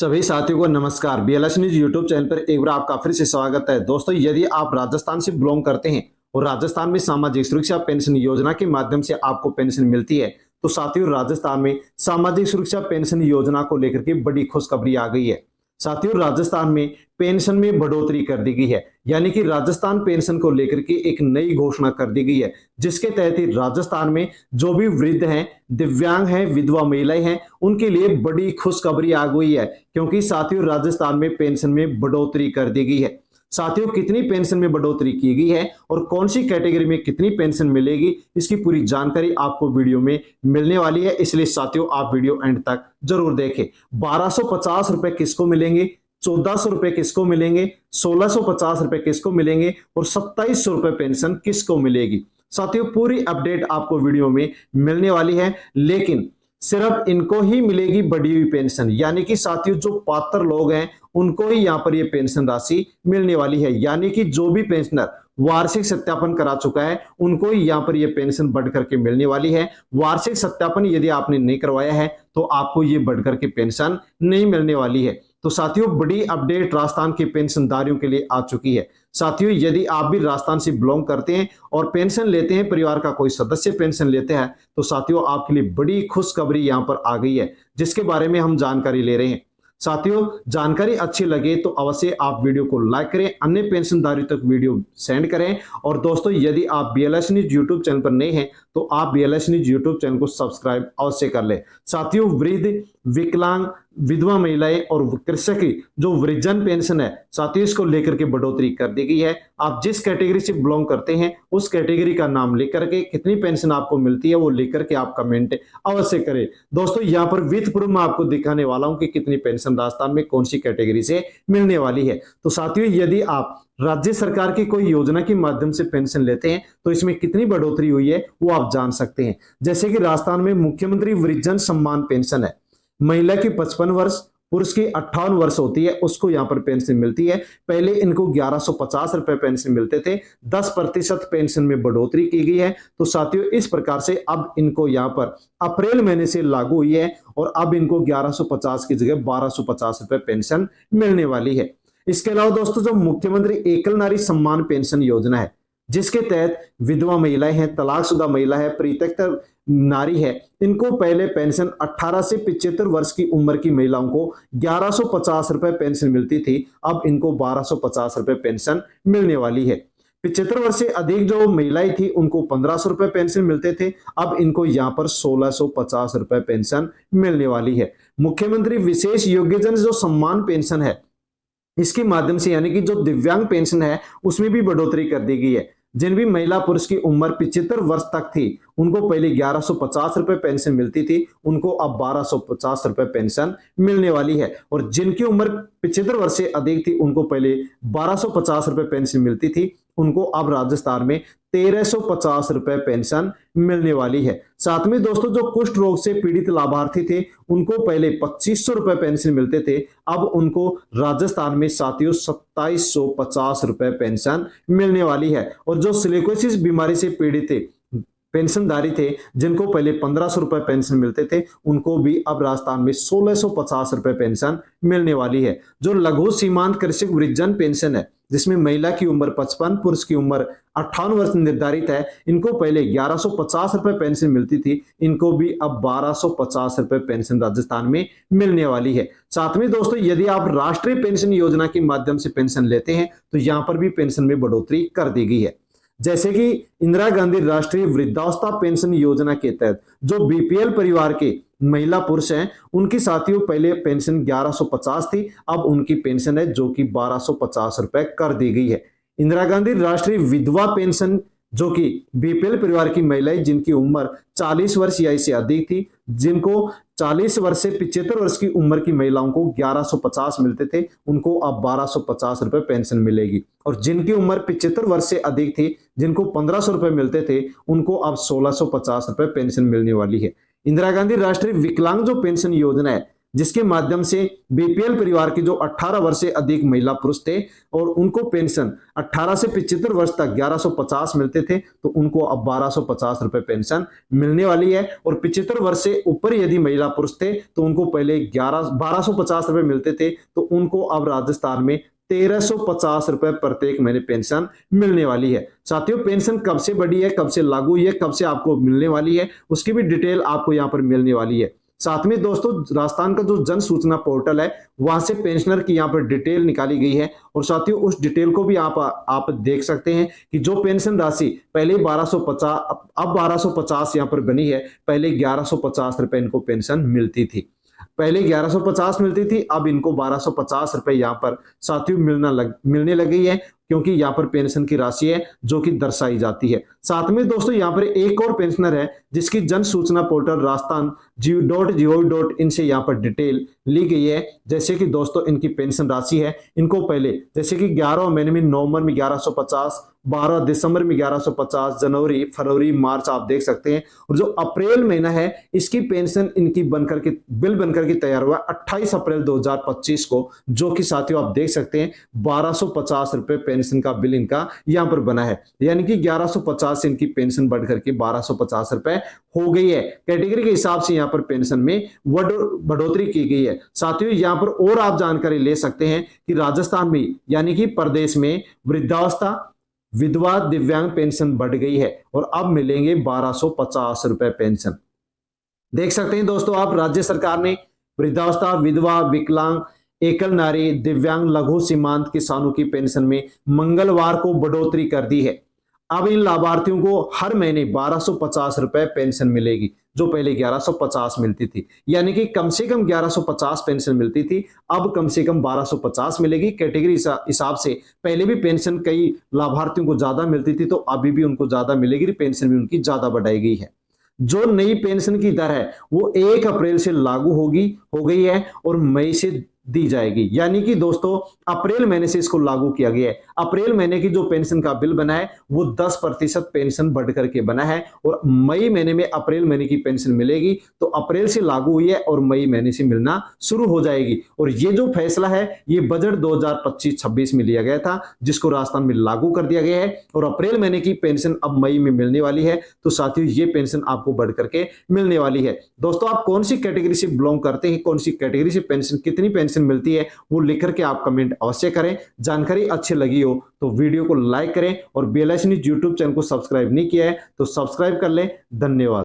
सभी साथियों को नमस्कार। बीएलएस न्यूज यूट्यूब चैनल पर एक बार आपका फिर से स्वागत है। दोस्तों, यदि आप राजस्थान से बिलोंग करते हैं और राजस्थान में सामाजिक सुरक्षा पेंशन योजना के माध्यम से आपको पेंशन मिलती है, तो साथियों राजस्थान में सामाजिक सुरक्षा पेंशन योजना को लेकर के बड़ी खुशखबरी आ गई है। साथियों, राजस्थान में पेंशन में बढ़ोतरी कर दी गई है, यानी कि राजस्थान पेंशन को लेकर के एक नई घोषणा कर दी गई है, जिसके तहत ही राजस्थान में जो भी वृद्ध हैं, दिव्यांग हैं, विधवा महिलाएं हैं, उनके लिए बड़ी खुशखबरी आ गई है। क्योंकि साथियों राजस्थान में पेंशन में बढ़ोतरी कर दी गई है। साथियों, कितनी पेंशन में बढ़ोतरी की गई है और कौन सी कैटेगरी में कितनी पेंशन मिलेगी, इसकी पूरी जानकारी आपको वीडियो में मिलने वाली है। इसलिए साथियों आप वीडियो एंड तक जरूर देखें। 1250 रुपए किसको मिलेंगे, 1400 रुपए किसको मिलेंगे, 1650 रुपए किसको मिलेंगे और 2700 रुपए पेंशन किसको मिलेगी। साथियों पूरी अपडेट आपको वीडियो में मिलने वाली है, लेकिन सिर्फ इनको ही मिलेगी बढ़ी हुई पेंशन, यानी कि साथियों जो पात्र लोग हैं उनको ही यहां पर ये पेंशन राशि मिलने वाली है। यानी कि जो भी पेंशनर वार्षिक सत्यापन करा चुका है उनको ही यहां पर ये पेंशन बढ़ करके मिलने वाली है। वार्षिक सत्यापन यदि आपने नहीं करवाया है तो आपको ये बढ़ करके पेंशन नहीं मिलने वाली है। तो साथियों बड़ी अपडेट राजस्थान के पेंशनधारियों के लिए आ चुकी है। साथियों यदि आप भी राजस्थान से बिलोंग करते हैं और पेंशन लेते हैं, परिवार का कोई सदस्य पेंशन लेते हैं, तो साथियों आपके लिए बड़ी खुशखबरी यहां पर आ गई है, जिसके बारे में हम जानकारी ले रहे हैं। साथियों जानकारी अच्छी लगे तो अवश्य आप वीडियो को लाइक करें, अन्य पेंशनधारियों तक वीडियो सेंड करें। और दोस्तों यदि आप बीएलएस न्यूज यूट्यूब चैनल पर नए हैं तो आप बीएलएस न्यूज यूट्यूब चैनल को सब्सक्राइब अवश्य कर लें। साथियों वृद्ध, विकलांग, विधवा महिलाएं और कृषक की जो वृद्धजन पेंशन है, साथियों इसको लेकर के बढ़ोतरी कर दी गई है। आप जिस कैटेगरी से बिलोंग करते हैं उस कैटेगरी का नाम लेकर के कितनी पेंशन आपको मिलती है वो लेकर के आप कमेंट अवश्य करें। दोस्तों यहाँ पर वित्त प्रूफ मैं आपको दिखाने वाला हूं कि कितनी पेंशन राजस्थान में कौन सी कैटेगरी से मिलने वाली है। तो साथियों यदि आप राज्य सरकार की कोई योजना के माध्यम से पेंशन लेते हैं तो इसमें कितनी बढ़ोतरी हुई है वो आप जान सकते हैं। जैसे कि राजस्थान में मुख्यमंत्री वृद्धजन सम्मान पेंशन है, महिला की 55 वर्ष, पुरुष की 58 वर्ष होती है, उसको यहाँ पर पेंशन मिलती है। पहले इनको 1150 रुपए पेंशन मिलते थे, 10% पेंशन में बढ़ोतरी की गई है। तो साथियों इस प्रकार से अब इनको यहाँ पर अप्रैल महीने से लागू हुई है और अब इनको 1150 की जगह 1250 रुपए पेंशन मिलने वाली है। इसके अलावा दोस्तों जो मुख्यमंत्री एकल नारी सम्मान पेंशन योजना है, जिसके तहत विधवा महिलाएं हैं, तलाकशुदा महिला है, परित्यक्त नारी है, इनको पहले पेंशन 18 से 75 वर्ष की उम्र की महिलाओं को 1150 रुपए पेंशन मिलती थी, अब इनको 1250 रुपए पेंशन मिलने वाली है। 75 वर्ष से अधिक जो महिलाएं थी उनको 1500 रुपए पेंशन मिलते थे, अब इनको यहां पर 1650 रुपए पेंशन मिलने वाली है। मुख्यमंत्री विशेष योग्यजन जो सम्मान पेंशन है, इसके माध्यम से यानी कि जो दिव्यांग पेंशन है उसमें भी बढ़ोतरी कर दी गई है। जिन भी महिला पुरुष की उम्र 75 वर्ष तक थी उनको पहले 1150 रुपए पेंशन मिलती थी, उनको अब 1250 रुपए पेंशन मिलने वाली है। और जिनकी उम्र 75 वर्ष से अधिक थी उनको पहले 1250 रुपए पेंशन मिलती थी, उनको अब राजस्थान में 1350 रुपए पेंशन मिलने वाली है। साथ में दोस्तों जो कुष्ठ रोग से पीड़ित लाभार्थी थे उनको पहले 2500 रुपए पेंशन मिलते थे, अब उनको राजस्थान में साथियों 2750 रुपए पेंशन मिलने वाली है। और जो सिलिकोसिस बीमारी से पीड़ित थे, पेंशनधारी थे, जिनको पहले 1500 रुपए पेंशन मिलते थे, उनको भी अब राजस्थान में 1650 रुपए पेंशन मिलने वाली है। जो लघु सीमांत कृषक वृद्धजन पेंशन है, जिसमें महिला की उम्र 55, पुरुष की उम्र 58 वर्ष निर्धारित है, इनको पहले 1150 रुपए पेंशन मिलती थी, इनको भी अब 1250 रुपए पेंशन राजस्थान में मिलने वाली है। साथ में दोस्तों यदि आप राष्ट्रीय पेंशन योजना के माध्यम से पेंशन लेते हैं तो यहां पर भी पेंशन में बढ़ोतरी कर दी गई है। जैसे कि इंदिरा गांधी राष्ट्रीय वृद्धावस्था पेंशन योजना के तहत जो बीपीएल परिवार के महिला पुरुष हैं उनकी साथियों पहले पेंशन 1150 थी, अब उनकी पेंशन है जो कि 1250 रुपए कर दी गई है। इंदिरा गांधी राष्ट्रीय विधवा पेंशन जो कि बीपीएल परिवार की महिलाएं जिनकी उम्र 40 वर्ष या इससे अधिक थी, जिनको 40 वर्ष से 75 वर्ष की उम्र की महिलाओं को 1150 मिलते थे, उनको अब 1250 रुपए पेंशन मिलेगी। और जिनकी उम्र 75 वर्ष से अधिक थी, जिनको 1500 रुपए मिलते थे, उनको अब 1650 रुपए पेंशन मिलने वाली है। इंदिरा गांधी राष्ट्रीय विकलांग जो पेंशन योजना है, जिसके माध्यम से बीपीएल परिवार के जो 18 वर्ष से अधिक महिला पुरुष थे और उनको पेंशन 18 से 75 वर्ष तक 1150 मिलते थे, तो उनको अब 1250 रुपए पेंशन मिलने वाली है। और 75 वर्ष से ऊपर यदि महिला पुरुष थे तो उनको पहले 1250 रुपए मिलते थे, तो उनको अब राजस्थान में 1350 रुपए प्रत्येक महीने पेंशन मिलने वाली है। साथियों, पेंशन कब से बढ़ी है, कब से लागू हुई है, कब से आपको मिलने वाली है, उसकी भी डिटेल आपको यहाँ पर मिलने वाली है। साथ में दोस्तों, राजस्थान का जो जन सूचना पोर्टल है वहां से पेंशनर की यहाँ पर डिटेल निकाली गई है और साथियों उस डिटेल को भी आप देख सकते हैं कि जो पेंशन राशि पहले 1250 अब 1250 यहाँ पर बनी है, पहले 1150 रुपए इनको पेंशन मिलती थी। पहले 1150 मिलती थी, अब इनको 1250 रुपए यहाँ पर साथियों मिलने लग गई है, क्योंकि यहाँ पर पेंशन की राशि है जो कि दर्शाई जाती है। साथ में दोस्तों यहाँ पर एक और पेंशनर है जिसकी जन सूचना पोर्टल राजस्थान gov.in से यहाँ पर डिटेल ली गई है। जैसे कि दोस्तों इनकी पेंशन राशि है, इनको पहले जैसे कि 11 महीने में नवंबर में 1150, 12 दिसंबर में 1150, जनवरी, फरवरी, मार्च आप देख सकते हैं। और जो अप्रैल महीना है इसकी पेंशन इनकी बिल बनकर के तैयार हुआ 28 अप्रैल 2025 को, जो कि साथियों आप देख सकते हैं 1250 रुपए पेंशन का बिल इनका यहाँ पर बना है। यानी कि 1150 से इनकी पेंशन बढ़कर के 1250 रुपए हो गई है। कैटेगरी के हिसाब से यहाँ पर पेंशन में बढ़ोतरी की गई है। साथियों यहाँ पर और आप जानकारी ले सकते हैं कि राजस्थान में यानी कि प्रदेश में वृद्धावस्था, विधवा, दिव्यांग पेंशन बढ़ गई है और अब मिलेंगे 1250 रुपए पेंशन। देख सकते हैं दोस्तों आप, राज्य सरकार ने वृद्धावस्था, विधवा, विकलांग, एकल नारी, दिव्यांग, लघु सीमांत किसानों की पेंशन में मंगलवार को बढ़ोतरी कर दी है। अब इन लाभार्थियों को हर महीने 1250 रुपए पेंशन मिलेगी, जो पहले 1150 मिलती थी। यानी कि कम से कम 1150 पेंशन मिलती थी, अब कम से कम 1250 मिलेगी। कैटेगरी हिसाब से पहले भी पेंशन कई लाभार्थियों को ज्यादा मिलती थी, तो अभी भी उनको ज्यादा मिलेगी, पेंशन भी उनकी ज्यादा बढ़ाई गई है। जो नई पेंशन की दर है वो 1 अप्रैल से लागू हो गई है और मई से दी जाएगी। यानी कि दोस्तों अप्रैल महीने से इसको लागू किया गया है। अप्रैल महीने की जो पेंशन का बिल बना है वो 10% पेंशन बढ़ करके बना है और मई महीने में अप्रैल महीने की पेंशन मिलेगी, तो अप्रैल से लागू हुई है और मई महीने से मिलना शुरू हो जाएगी। और ये जो फैसला है ये बजट 2025-26 में लिया गया था, जिसको राजस्थान में लागू कर दिया गया है और अप्रैल महीने की पेंशन अब मई में मिलने वाली है। तो साथियों ये पेंशन आपको बढ़ करके मिलने वाली है। दोस्तों आप कौन सी कैटेगरी से बिलोंग करते हैं, कौन सी कैटेगरी से पेंशन, कितनी पेंशन मिलती है, वो लिख करके आप कमेंट अवश्य करें। जानकारी अच्छी लगी हो तो वीडियो को लाइक करें और बेल आइकन यूट्यूब चैनल को सब्सक्राइब नहीं किया है तो सब्सक्राइब कर लें। धन्यवाद।